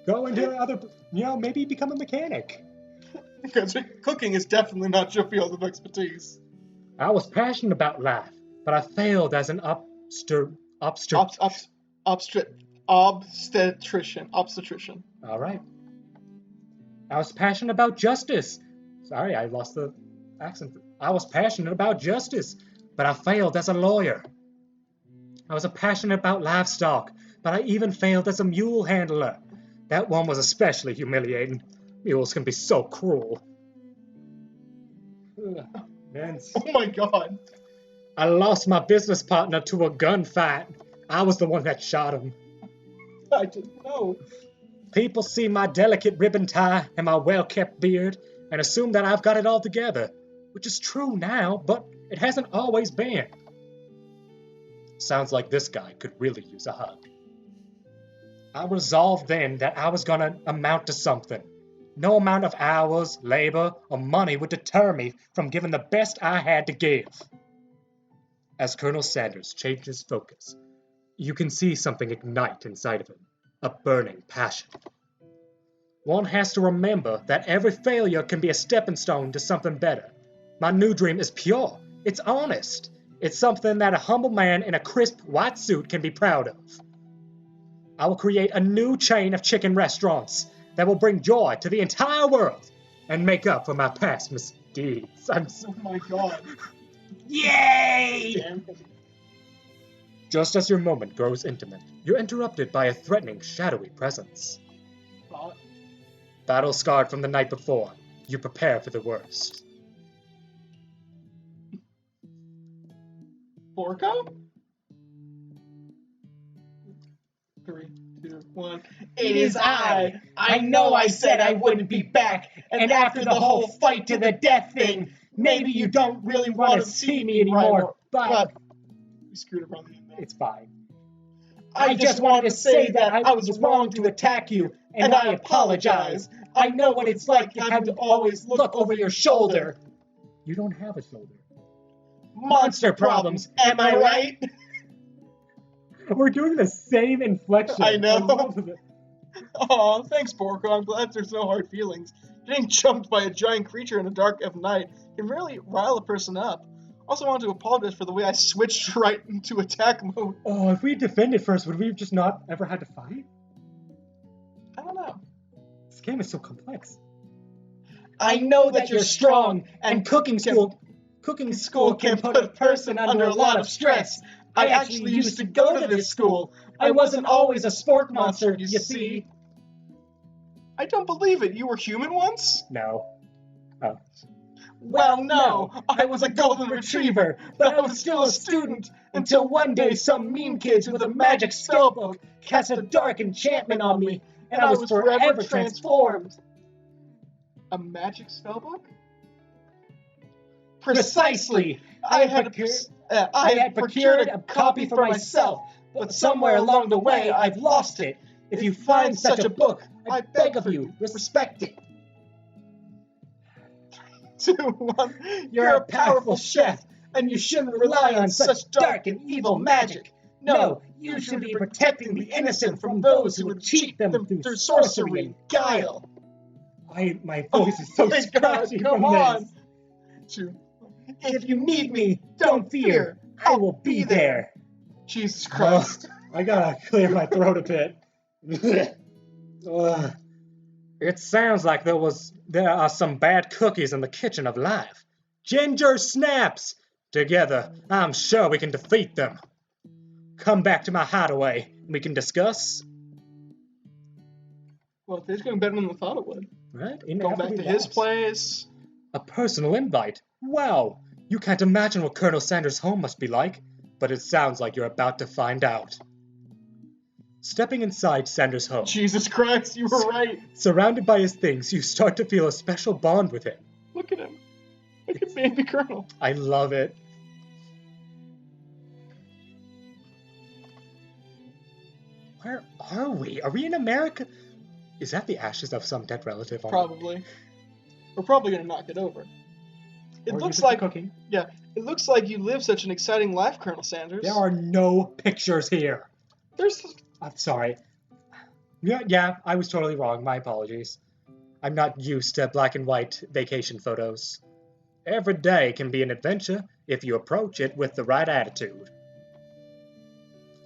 Go into maybe become a mechanic. Because cooking is definitely not your field of expertise. I was passionate about life, but I failed as an obstetrician. All right. I was passionate about justice. Sorry, I lost the accent. I was passionate about justice, but I failed as a lawyer. I was passionate about livestock, but I even failed as a mule handler. That one was especially humiliating. Mules can be so cruel. Oh my god. I lost my business partner to a gunfight. I was the one that shot him. I didn't know. People see my delicate ribbon tie and my well-kept beard and assume that I've got it all together, which is true now, but it hasn't always been. Sounds like this guy could really use a hug. I resolved then that I was gonna amount to something. No amount of hours, labor, or money would deter me from giving the best I had to give. As Colonel Sanders changes focus, you can see something ignite inside of him, a burning passion. One has to remember that every failure can be a stepping stone to something better. My new dream is pure. It's honest. It's something that a humble man in a crisp white suit can be proud of. I will create a new chain of chicken restaurants that will bring joy to the entire world and make up for my past misdeeds. Oh my god. Yay! Damn. Just as your moment grows intimate, you're interrupted by a threatening, shadowy presence. Plot. Battle scarred from the night before, you prepare for the worst. Porco? 3, 2, 1. It is I! I know I said I wouldn't be back, and after the whole fight to the death thing, maybe you don't really want to see me anymore, but... We screwed around the end there. It's fine. I just wanted to say that I was wrong to attack you, and I apologize. I know what it's like having to always look over your shoulder. You don't have a shoulder. Monster problems, am I right? We're doing the same inflection. I know. love it. Aw, thanks, Porco. I'm glad there's no hard feelings. Getting jumped by a giant creature in the dark of night can really rile a person up. Also wanted to apologize for the way I switched right into attack mode. Oh, if we defended first, would we have just not ever had to fight? I don't know. This game is so complex. I know that you're strong, and cooking school can put a person under a lot of stress. I actually used to go to this school. I wasn't always a sport monster, you see. I don't believe it. You were human once? No. Oh. Well, no. I was a golden retriever, but I was still a student until one day some mean kids with a magic spellbook cast a dark enchantment on me, and I was forever transformed. A magic spellbook? Precisely. I had procured a copy for myself, but somewhere along the way I've lost it. If you find such a book, I beg of you, respect it. 2, 1. You're a powerful chef, and you shouldn't rely on such dark and evil magic. No, you should be protecting the innocent from those who would cheat them through sorcery and guile. My voice is so scratchy come from on. this. 2. If you need me, don't fear. I will be there. Jesus Christ. I gotta clear my throat a bit. Ugh. It sounds like there are some bad cookies in the kitchen of life. Ginger snaps! Together, I'm sure we can defeat them. Come back to my hideaway, and we can discuss. Well, today's going better than I thought it would. Right? Going back to his place. A personal invite. Wow! You can't imagine what Colonel Sanders' home must be like, but it sounds like you're about to find out. Stepping inside Sanders' home. Jesus Christ, you were right. Surrounded by his things, you start to feel a special bond with him. Look at him. Look at baby Colonel. I love it. Where are we? Are we in America? Is that the ashes of some dead relative? Probably. We're probably going to knock it over. It Or looks use it for like cooking. Yeah, it looks like you live such an exciting life, Colonel Sanders. There are no pictures here. There's I'm sorry. Yeah, I was totally wrong. My apologies. I'm not used to black and white vacation photos. Every day can be an adventure if you approach it with the right attitude.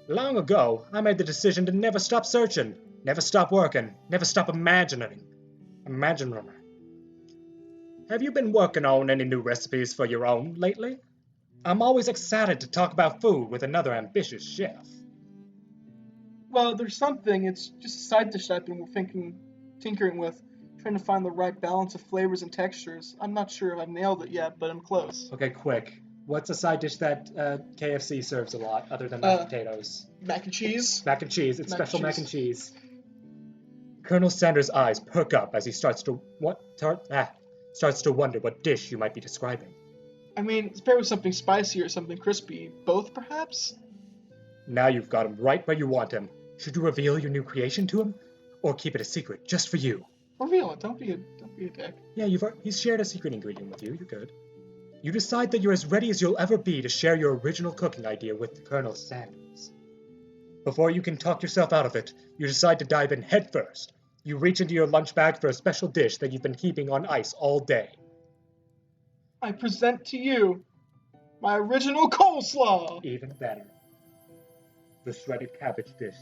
Long ago, I made the decision to never stop searching, never stop working, never stop imagining. Have you been working on any new recipes for your own lately? I'm always excited to talk about food with another ambitious chef. Well, there's something. It's just a side dish I've been tinkering with, trying to find the right balance of flavors and textures. I'm not sure if I've nailed it yet, but I'm close. Okay, quick. What's a side dish that KFC serves a lot, other than mashed potatoes? Mac and cheese. Mac and cheese. It's special mac and cheese. Colonel Sanders' eyes perk up as he starts to wonder what dish you might be describing. I mean, it's paired with something spicy or something crispy. Both, perhaps? Now you've got him right where you want him. Should you reveal your new creation to him? Or keep it a secret, just for you? Reveal it. Don't be a dick. Yeah, he's shared a secret ingredient with you. You're good. You decide that you're as ready as you'll ever be to share your original cooking idea with Colonel Sanders. Before you can talk yourself out of it, you decide to dive in headfirst. You reach into your lunch bag for a special dish that you've been keeping on ice all day. I present to you my original coleslaw. Even better. The shredded cabbage dish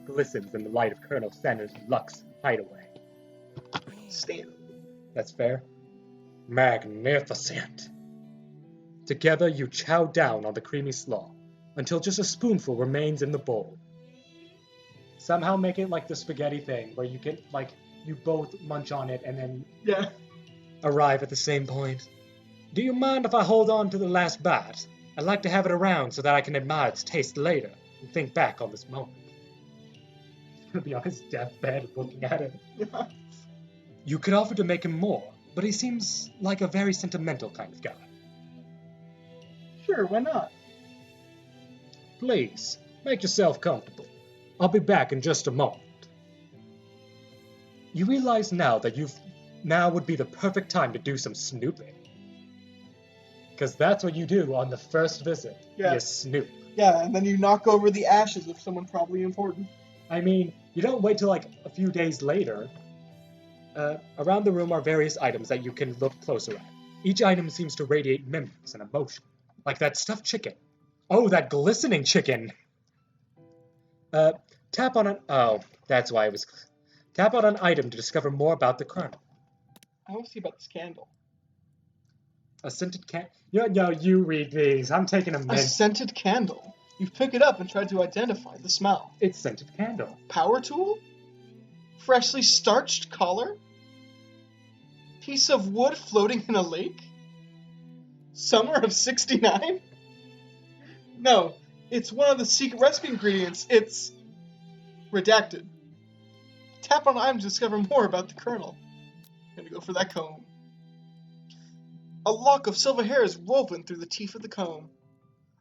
glistens in the light of Colonel Sanders' Lux hideaway. Stand. That's fair. Magnificent. Together you chow down on the creamy slaw until just a spoonful remains in the bowl. Somehow make it like the spaghetti thing where you both munch on it and then arrive at the same point. Do you mind if I hold on to the last bite? I'd like to have it around so that I can admire its taste later and think back on this moment. He's gonna be on his deathbed looking at it. Yeah. You could offer to make him more, but he seems like a very sentimental kind of guy. Sure, why not? Please, make yourself comfortable. I'll be back in just a moment. You realize now that now would be the perfect time to do some snooping. Because that's what you do on the first visit. Yeah. You snoop. Yeah, and then you knock over the ashes of someone probably important. I mean, you don't wait till like a few days later. Around the room are various items that you can look closer at. Each item seems to radiate memories and emotion. Like that stuffed chicken. Oh, that glistening chicken! Tap on an... Oh, that's why it was... Tap on an item to discover more about the Colonel. I want to see about this candle. A scented No, you read these. I'm taking a A minute. scented candle. You pick it up and try to identify the smell. It's scented candle. Power tool? Freshly starched collar? Piece of wood floating in a lake? Summer of 69? No, it's one of the secret recipe ingredients. It's redacted. Tap on item to discover more about the Colonel. I'm gonna go for that comb. A lock of silver hair is woven through the teeth of the comb.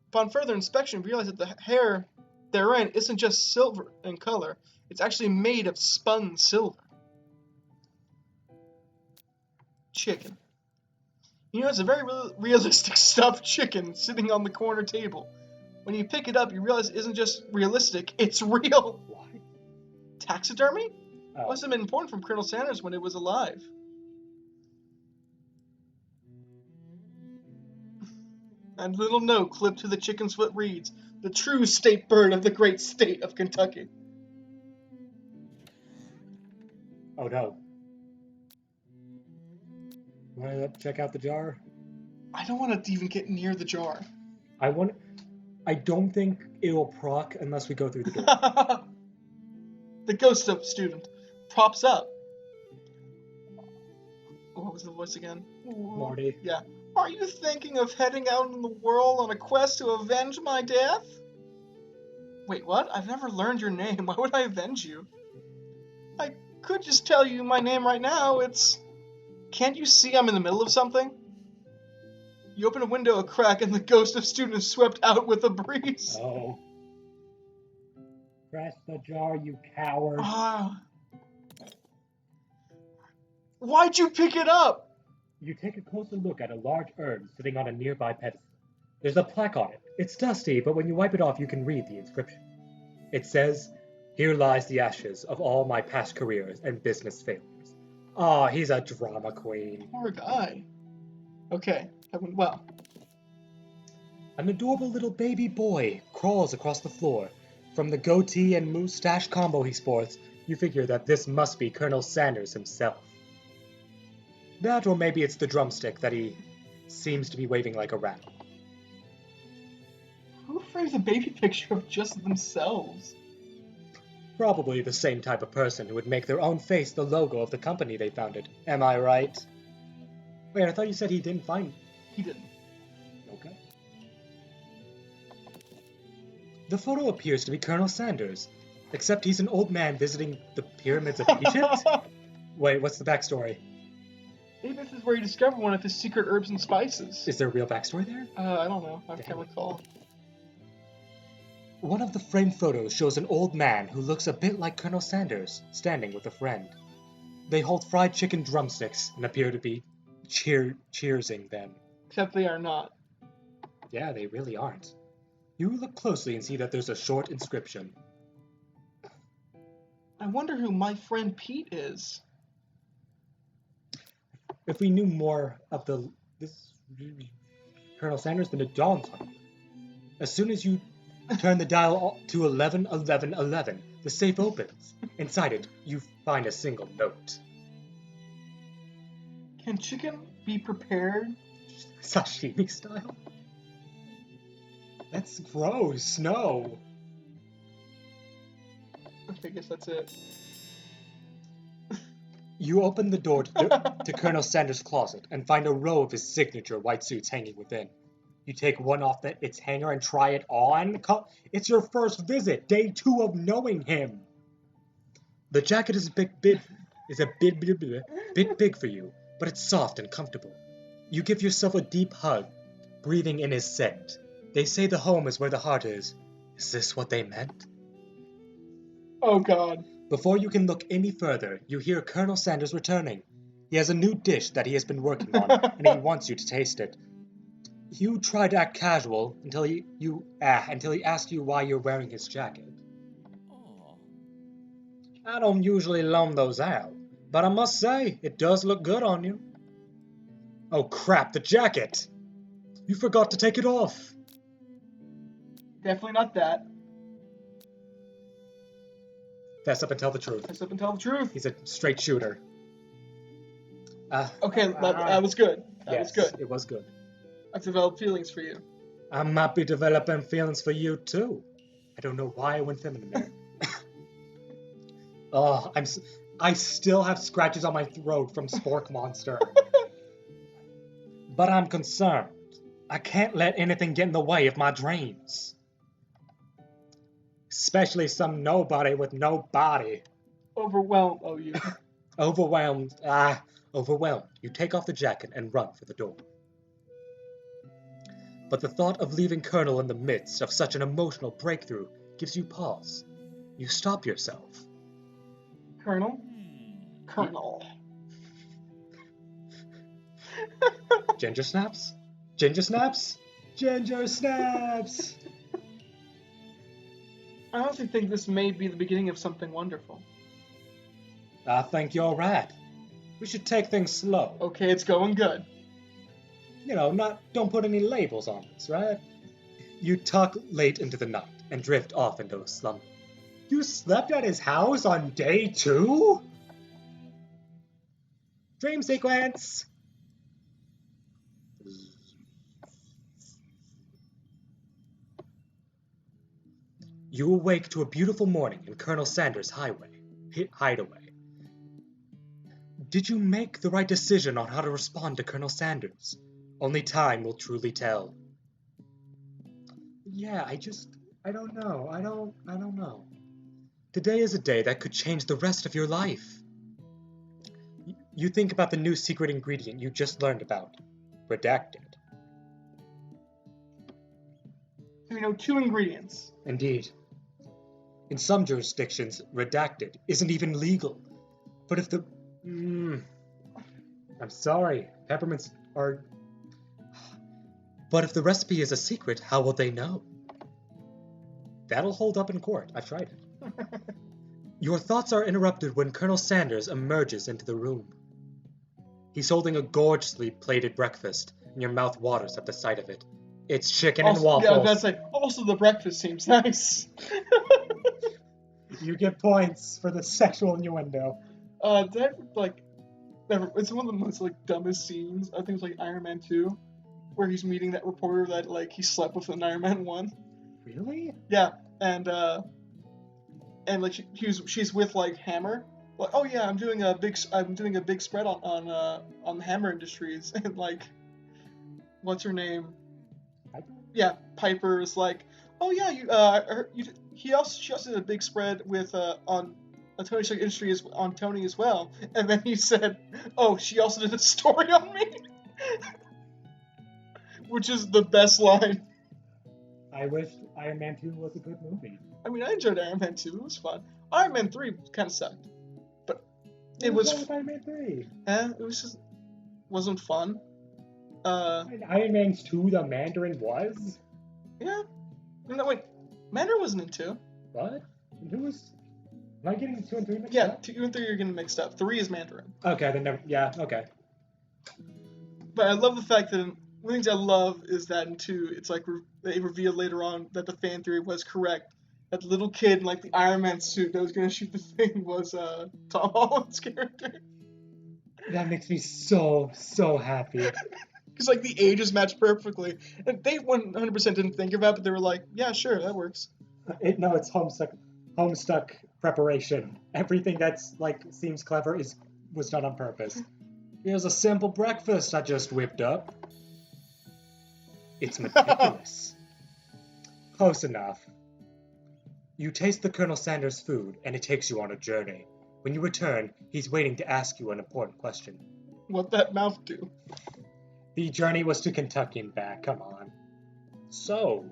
Upon further inspection, you realize that the hair therein isn't just silver in color, it's actually made of spun silver. Chicken. You know, it's a very realistic stuffed chicken sitting on the corner table. When you pick it up, you realize it isn't just realistic, it's real. What? Taxidermy? Oh. Must have been imported from Colonel Sanders when it was alive. And a little note clipped to the chicken's foot reads, "The true state bird of the great state of Kentucky." Oh no. Want to check out the jar? I don't want to even get near the jar. I don't think it will proc unless we go through the door. The ghost of student props up. What was the voice again? Marty. Yeah. Are you thinking of heading out in the world on a quest to avenge my death? Wait, what? I've never learned your name. Why would I avenge you? I could just tell you my name right now. It's... Can't you see I'm in the middle of something? You open a window a crack and the ghost of student is swept out with a breeze. Oh. Press the jar, you coward. Why'd you pick it up? You take a closer look at a large urn sitting on a nearby pedestal. There's a plaque on it. It's dusty, but when you wipe it off, you can read the inscription. It says, "Here lies the ashes of all my past careers and business failures." Oh, he's a drama queen. Poor guy. Okay, that went well. An adorable little baby boy crawls across the floor. From the goatee and moustache combo he sports, you figure that this must be Colonel Sanders himself. That, or maybe it's the drumstick that he seems to be waving like a rat. Who frames a baby picture of just themselves? Probably the same type of person who would make their own face the logo of the company they founded. Am I right? Wait, I thought you said he didn't find... He didn't. Okay. The photo appears to be Colonel Sanders, except he's an old man visiting the pyramids of Egypt? Wait, what's the backstory? Maybe this is where he discovered one of his secret herbs and spices. Is there a real backstory there? I don't know. I can't recall. One of the framed photos shows an old man who looks a bit like Colonel Sanders, standing with a friend. They hold fried chicken drumsticks and appear to be cheersing them. Except they are not. Yeah, they really aren't. You look closely and see that there's a short inscription. I wonder who my friend Pete is. If we knew more of this Colonel Sanders, then it dawns on you. As soon as you turn the dial to 111111, the safe opens. Inside it, you find a single note. Can chicken be prepared? Sashimi style? That's gross. No. Okay, I guess that's it. You open the door to Colonel Sanders' closet and find a row of his signature white suits hanging within. You take one off its hanger and try it on. It's your first visit, day 2 of knowing him. The jacket is a bit big for you, but it's soft and comfortable. You give yourself a deep hug, breathing in his scent. They say the home is where the heart is. Is this what they meant? Oh, God. Before you can look any further, you hear Colonel Sanders returning. He has a new dish that he has been working on, and he wants you to taste it. You try to act casual until he asks you why you're wearing his jacket. I don't usually loan those out, but I must say, it does look good on you. Oh crap, the jacket! You forgot to take it off. Definitely not that. Fess up and tell the truth. Fess up and tell the truth. He's a straight shooter. Okay, that was good. That was good. It was good. I've developed feelings for you. I might be developing feelings for you too. I don't know why I went feminine there. Oh, I still have scratches on my throat from Spork Monster. But I'm concerned. I can't let anything get in the way of my dreams. Especially some nobody with no body. Overwhelmed. Oh, you. Overwhelmed. Overwhelmed. You take off the jacket and run for the door. But the thought of leaving Colonel in the midst of such an emotional breakthrough gives you pause. You stop yourself. Colonel? Colonel. Ginger snaps? Ginger snaps? Ginger snaps! I honestly think this may be the beginning of something wonderful. I think you're right. We should take things slow. Okay, it's going good. You know, don't put any labels on this, right? You tuck late into the night and drift off into a slumber. You slept at his house on day 2? Dream sequence! You awake to a beautiful morning in Colonel Sanders' hideaway. Did you make the right decision on how to respond to Colonel Sanders? Only time will truly tell. Yeah, I don't know. I don't know. Today is a day that could change the rest of your life. You think about the new secret ingredient you just learned about. Redacted. So we know 2 ingredients. Indeed. In some jurisdictions, redacted isn't even legal. But if the... I'm sorry, peppermints are... But if the recipe is a secret, how will they know? That'll hold up in court. I've tried it. Your thoughts are interrupted when Colonel Sanders emerges into the room. He's holding a gorgeously plated breakfast, and your mouth waters at the sight of it. It's chicken and waffles. Yeah, that's like, also the breakfast seems nice. You get points for the sexual innuendo. It's one of the most, dumbest scenes. I think it's, Iron Man 2, where he's meeting that reporter that, he slept with in Iron Man 1. Really? Yeah, and she's with, Hammer. Like, oh yeah, I'm doing a big spread on Hammer Industries, and, what's her name? Piper? Yeah, Piper is like, oh yeah, she also did a big spread with on Tony Stark Industries on Tony as well, and then he said, oh, she also did a story on me, which is the best line. I wish Iron Man 2 was a good movie. I mean, I enjoyed Iron Man 2. It was fun. Iron Man 3 kind of sucked, but it was. What was Iron Man 3? It was just wasn't fun. Iron Man 2, the Mandarin was? Yeah. No, wait. Mandarin wasn't in 2. What? Who was? Am I getting 2 and 3 mixed Yeah, up? 2 and 3 are getting mixed up. 3 is Mandarin. Okay, then never. Yeah, okay. But I love the fact that one of the things I love is that in 2, it's like they reveal later on that the fan theory was correct. That little kid in like the Iron Man suit that was gonna shoot the thing was Tom Holland's character. That makes me so happy. Because like the ages match perfectly, and they 100% didn't think of that, but they were like, yeah, sure, that works. No, it's Homestuck preparation. Everything that's like seems clever was done on purpose. Here's a simple breakfast I just whipped up. It's meticulous. Close enough. You taste the Colonel Sanders' food, and it takes you on a journey. When you return, he's waiting to ask you an important question. What that mouth do? The journey was to Kentucky and back, come on. So,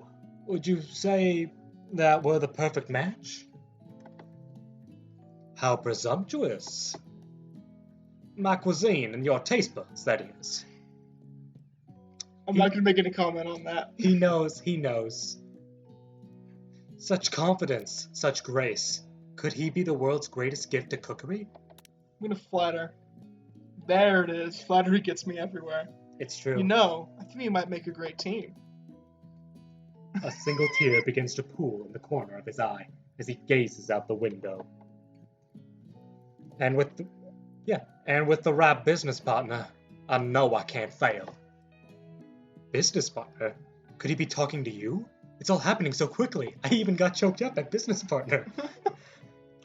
would you say that we're the perfect match? How presumptuous. My cuisine and your taste buds, that is. I'm not going to make any comment on that. He knows. Such confidence, such grace. Could he be the world's greatest gift to cookery? I'm going to flatter. There it is. Flattery gets me everywhere. It's true. You know, I think you might make a great team. A single tear begins to pool in the corner of his eye as he gazes out the window. And with the right business partner, I know I can't fail. Business partner? Could he be talking to you? It's all happening so quickly. I even got choked up at business partner.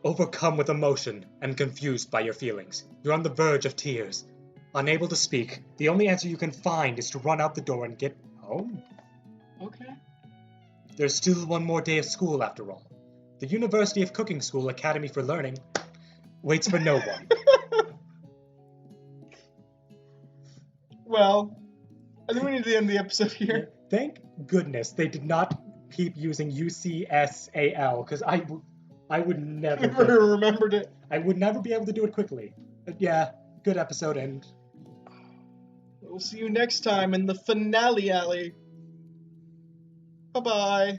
Overcome with emotion and confused by your feelings, you're on the verge of tears. Unable to speak, the only answer you can find is to run out the door and get home. Okay. There's still one more day of school after all. The University of Cooking School Academy for Learning waits for no one. Well, I think we need to end the episode here. Thank goodness they did not keep using UCSAL, because I would never remembered it. I would never be able to do it quickly. But yeah, good episode, and We'll see you next time in the finale alley. Bye-bye.